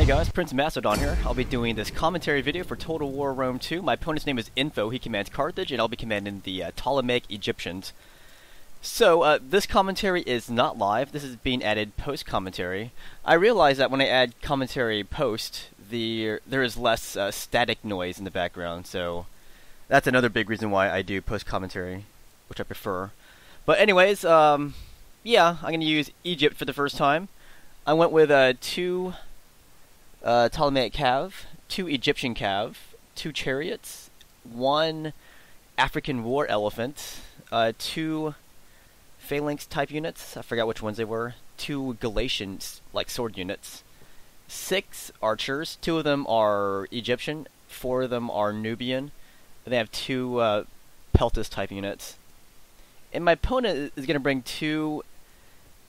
guys, PrinceofMacedon here. I'll be doing this commentary video for Total War Rome 2. My opponent's name is Info, he commands Carthage, and I'll be commanding the Ptolemaic Egyptians. So, this commentary is not live, this is being added post-commentary. I realize that when I add commentary post, there is less static noise in the background, so that's another big reason why I do post-commentary, which I prefer. But anyways, yeah, I'm going to use Egypt for the first time. I went with 2 Ptolemaic cav, 2 Egyptian cav, 2 chariots, 1 African war elephant, 2 phalanx type units, I forgot which ones they were, 2 Galatian like sword units, 6 archers, 2 of them are Egyptian, 4 of them are Nubian, and they have 2 peltas type units. And my opponent is going to bring two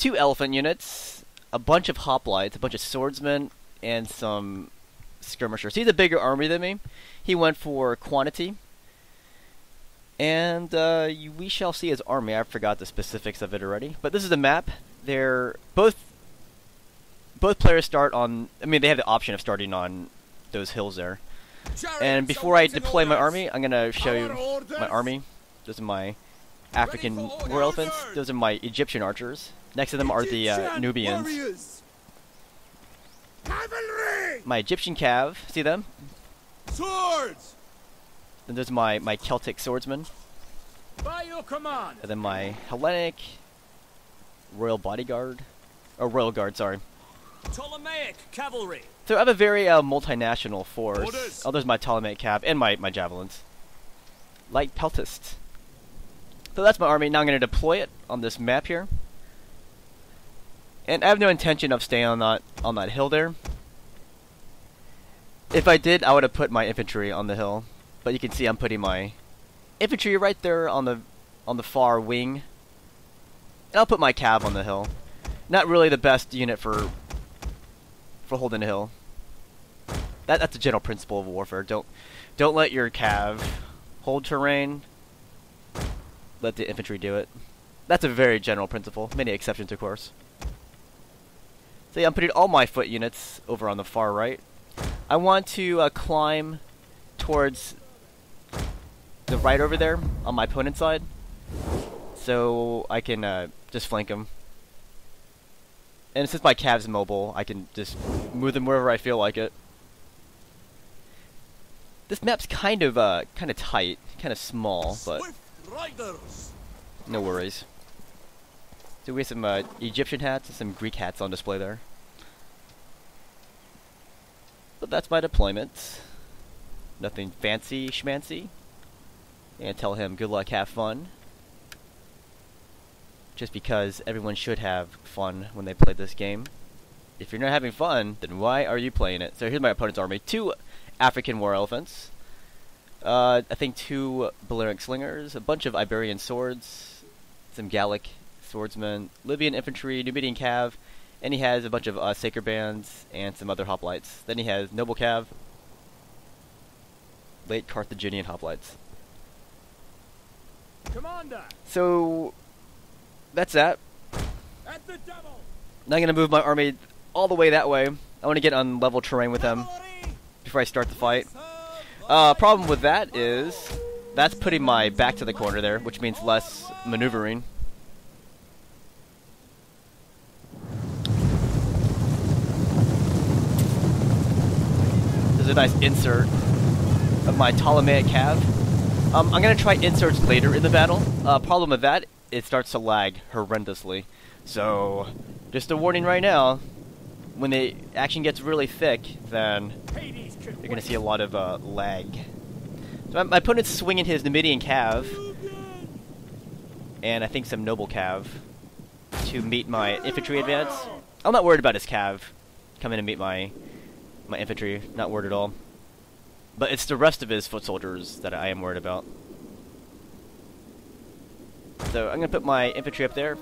elephant units, a bunch of hoplites, a bunch of swordsmen, and some skirmishers. He's a bigger army than me. He went for quantity. And we shall see his army. I forgot the specifics of it already. But this is the map. They're both players start on, I mean, they have the option of starting on those hills there. And before I deploy my army, I'm going to show you my army. Those are my African war elephants. Those are my Egyptian archers. Next to them are the Nubians. My Egyptian cav, see them? Swords! Then there's my Celtic swordsmen. By your command. And then my Hellenic royal bodyguard. Or royal guard, sorry. Ptolemaic cavalry. So I have a very multinational force. Orders. Oh, there's my Ptolemaic cav and my javelins. Light peltist. So that's my army. Now I'm going to deploy it on this map here. And I have no intention of staying on that hill there. If I did, I would have put my infantry on the hill. But you can see I'm putting my infantry right there on the far wing. And I'll put my cav on the hill. Not really the best unit for holding a hill. That's a general principle of warfare. Don't let your cav hold terrain. Let the infantry do it. That's a very general principle. Many exceptions, of course. So yeah, I'm putting all my foot units over on the far right. I want to climb towards the right over there on my opponent's side, so I can just flank them. And since my cav's mobile, I can just move them wherever I feel like it. This map's kind of tight, kind of small, but no worries. So we have some Egyptian hats and some Greek hats on display there. But that's my deployment. Nothing fancy schmancy. And tell him good luck, have fun. Just because everyone should have fun when they play this game. If you're not having fun, then why are you playing it? So here's my opponent's army. 2 African war elephants. I think 2 Balearic slingers. A bunch of Iberian swords. Some Gallic swordsmen, Libyan infantry, Numidian cav, and he has a bunch of Saker bands and some other hoplites. Then he has noble cav, late Carthaginian hoplites. Commander. So that's that. At the double. Now I'm gonna move my army all the way that way. I want to get on level terrain with them before I start the fight. Problem with that is that's putting my back to the corner there, which means less maneuvering. A nice insert of my Ptolemaic cav. I'm going to try inserts later in the battle. Problem with that, it starts to lag horrendously. So, just a warning right now, when the action gets really thick, then you're going to see a lot of lag. So my opponent's swinging his Numidian cav, and I think some noble cav, to meet my infantry advance. I'm not worried about his cav coming to meet my infantry, not worried at all. But it's the rest of his foot soldiers that I am worried about. So I'm going to put my infantry up there.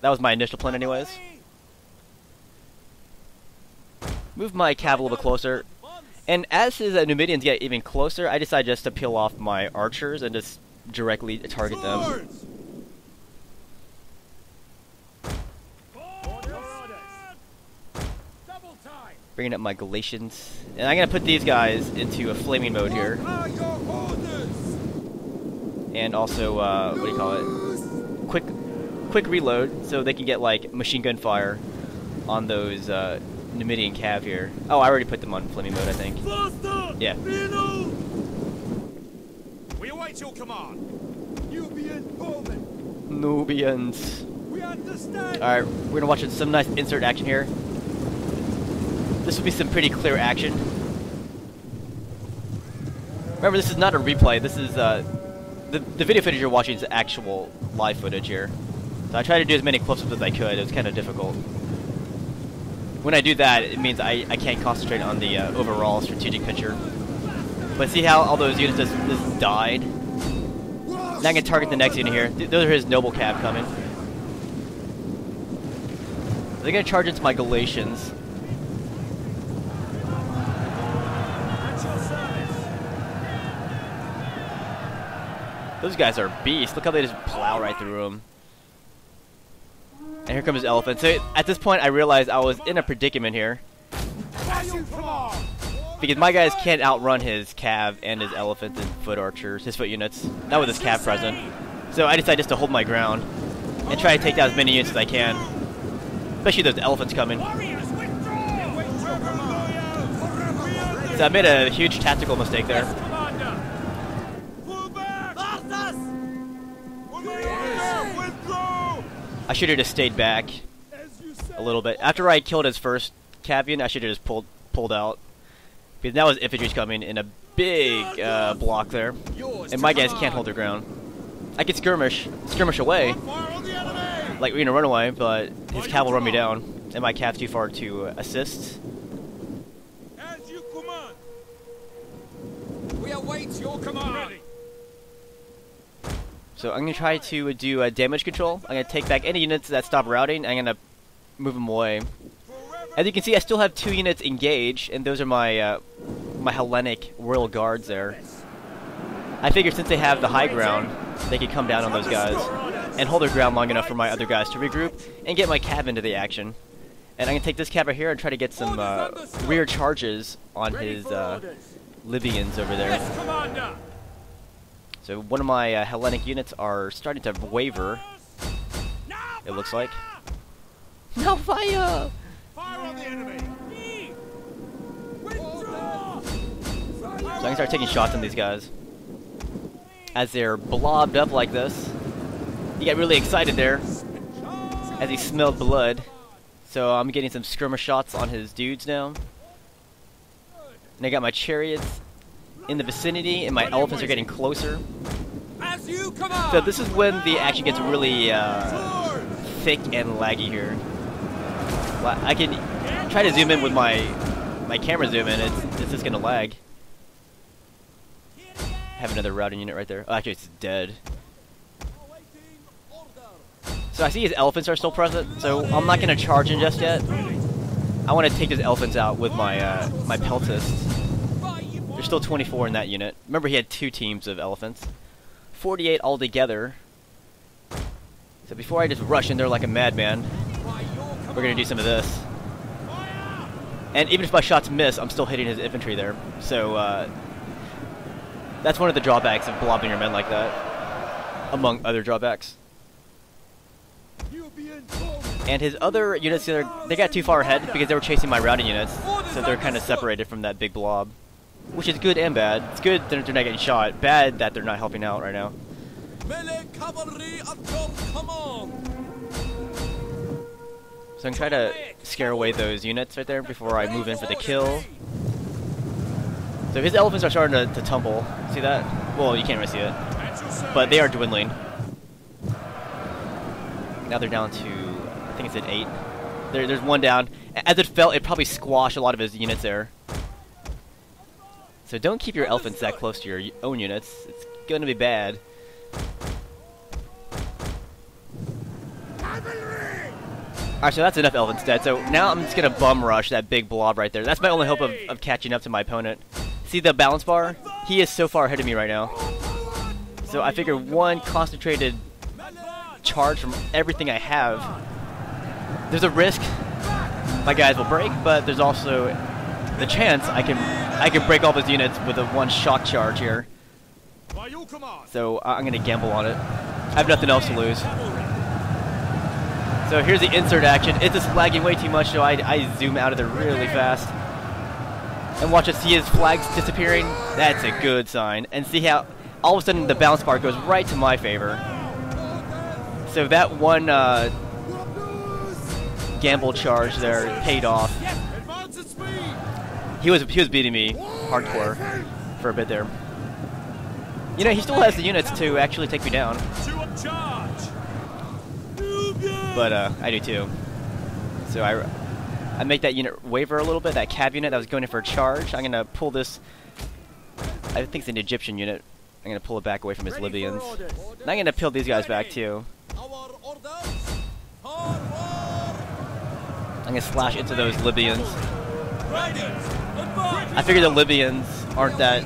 That was my initial plan anyways. Move my cav a little bit closer. And as his Numidians get even closer, I decide just to peel off my archers and just directly target them. Bringing up my Galatians. And I'm going to put these guys into a flaming mode here. And also, what do you call it? Quick reload, so they can get, like, machine gun fire on those Numidian cav here. Oh, I already put them on flaming mode, I think. Yeah. We await your command. Nubians. We understand. Alright, we're gonna watch some nice insert action here. This will be some pretty clear action. Remember, this is not a replay. This is the video footage you're watching is actual live footage here. So I tried to do as many close-ups as I could. It was kind of difficult. When I do that, it means I can't concentrate on the overall strategic picture. But see how all those units just died? Now I can target the next unit here. Those are his noble cav coming. They're gonna charge into my Galatians. Those guys are beasts. Look how they just plow right through them. And here comes his elephant. So at this point, I realized I was in a predicament here. Because my guys can't outrun his cav and his elephants and foot archers, his foot units. Not with his cav present. So I decided just to hold my ground and try to take down as many units as I can. Especially those elephants coming. So I made a huge tactical mistake there. I should have just stayed back a little bit. After I killed his first cav unit, I should have just pulled out. Because now his infantry's coming in a big block there. And my guys can't hold their ground. I can skirmish away, like we're gonna run away, but his cav will run me down, and my cav's too far to assist. As you command. We await your command. So I'm gonna try to do damage control. I'm gonna take back any units that stop routing. I'm gonna move them away. As you can see, I still have 2 units engaged, and those are my my Hellenic royal guards there. I figure since they have the high ground, they could come down on those guys and hold their ground long enough for my other guys to regroup and get my cav into the action. And I'm gonna take this cav right here and try to get some rear charges on his Libyans over there. So one of my Hellenic units are starting to waver. It looks like. No fire! Fire on the enemy. So I can start taking shots on these guys. As they're blobbed up like this. He got really excited there as he smelled blood. So I'm getting some skirmish shots on his dudes now. And I got my chariots in the vicinity, and my elephants are getting closer. So this is when the action gets really thick and laggy here. Well, I can try to zoom in with my camera zoom in. It's just gonna lag. Have another routing unit right there. Oh, actually, it's dead. So I see his elephants are still present, so I'm not gonna charge in just yet. I want to take his elephants out with my my peltists. There's still 24 in that unit. Remember, he had 2 teams of elephants. 48 altogether. So before I just rush in there like a madman, we're gonna do some of this. And even if my shots miss, I'm still hitting his infantry there. So that's one of the drawbacks of blobbing your men like that, among other drawbacks. And his other units, they got too far ahead because they were chasing my routing units, so they're kind of separated from that big blob. Which is good and bad. It's good that they're not getting shot. Bad that they're not helping out right now. So I'm trying to scare away those units right there before I move in for the kill. So his elephants are starting to tumble. See that? Well, you can't really see it. But they are dwindling. Now they're down to, I think it's at 8. There's one down. As it fell, it probably squashed a lot of his units there. So don't keep your elephants that close to your own units. It's going to be bad. Alright, so that's enough elephants dead. So now I'm just going to bum rush that big blob right there. That's my only hope of catching up to my opponent. See the balance bar? He is so far ahead of me right now. So I figure one concentrated charge from everything I have. There's a risk my guys will break, but there's also the chance I can break all his units with a one shock charge here. By your command. So I'm gonna gamble on it. I have nothing else to lose. So here's the insert action. It's just lagging way too much, so I zoom out of there really fast. And watch it, see his flags disappearing? That's a good sign. And see how all of a sudden the bounce bar goes right to my favor. So that one gamble charge there paid off. Advance at speed. He was beating me hardcore for a bit there. You know, he still has the units to actually take me down. To a charge. But I do too. So I make that unit waver a little bit, that cav unit that was going in for a charge. I'm gonna pull this, I think it's an Egyptian unit. I'm gonna pull it back away from his Libyans. And I'm gonna peel these guys back too. I'm gonna slash into those Libyans. I figure the Libyans aren't that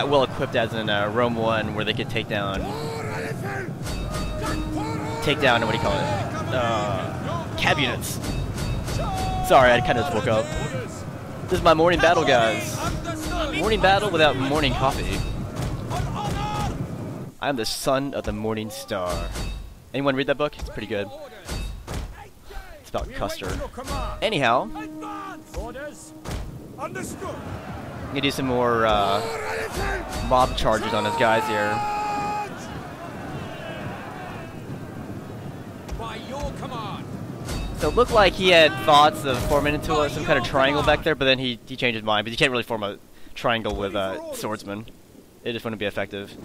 well equipped as in Rome 1, where they could take down, what do you call it? Cav units. Sorry, I kind of just woke up. This is my morning battle, guys. Morning battle without morning coffee. I am the son of the morning star. Anyone read that book? It's pretty good. It's about Custer. Anyhow, I'm gonna do some more mob charges on his guys here. So it looked like he had thoughts of forming into some kind of triangle back there, but then he changed his mind. But you can't really form a triangle with swordsmen. It just wouldn't be effective.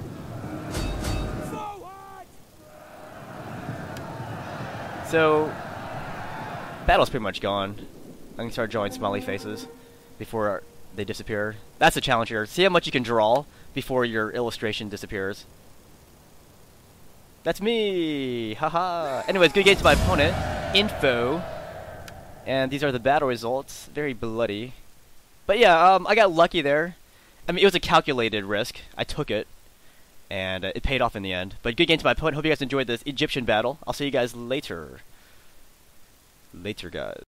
So, battle's pretty much gone. I'm gonna start drawing smiley faces before they disappear. That's the challenge here. See how much you can draw before your illustration disappears. That's me! Haha! Anyways, good game to my opponent. Info. And these are the battle results. Very bloody. But yeah, I got lucky there. I mean, it was a calculated risk. I took it. And it paid off in the end. But good game to my opponent. Hope you guys enjoyed this Egyptian battle. I'll see you guys later. Later, guys.